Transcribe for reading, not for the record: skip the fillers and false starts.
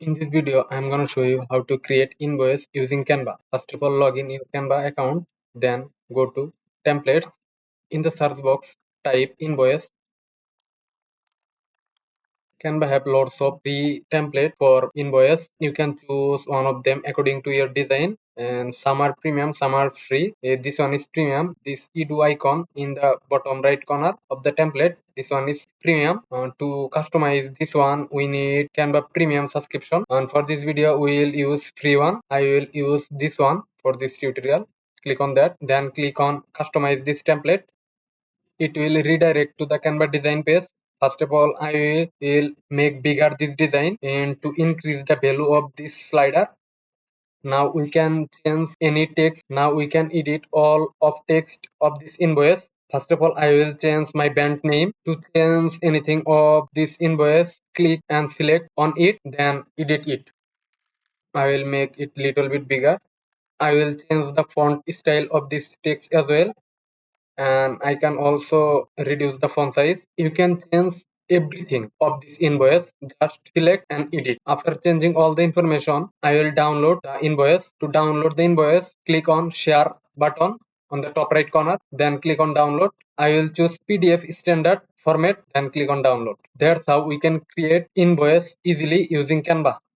In this video, I'm going to show you how to create invoice using Canva. First of all, log in your Canva account, then go to templates. In the search box, type invoice. Canva have lots of free template for invoice. You can choose one of them according to your design, and some are premium, some are free. This one is premium. This edu icon in the bottom right corner of the template, this one is premium. To customize this one, we need Canva premium subscription, and for this video we will use free one. I will use this one for this tutorial. Click on that, then click on customize this template. It will redirect to the Canva design page. First of all, I will make bigger this design and to increase the value of this slider. Now we can change any text. Now we can edit all of text of this invoice. First of all, I will change my band name. To change anything of this invoice, click and select on it, then edit it. I will make it little bit bigger. I will change the font style of this text as well, and I can also reduce the font size. You can change everything of this invoice. Just select and edit. After changing all the information, I will download the invoice. To download the invoice, click on share button on the top right corner, then click on download. I will choose PDF standard format, then click on download. That's how we can create invoice easily using Canva.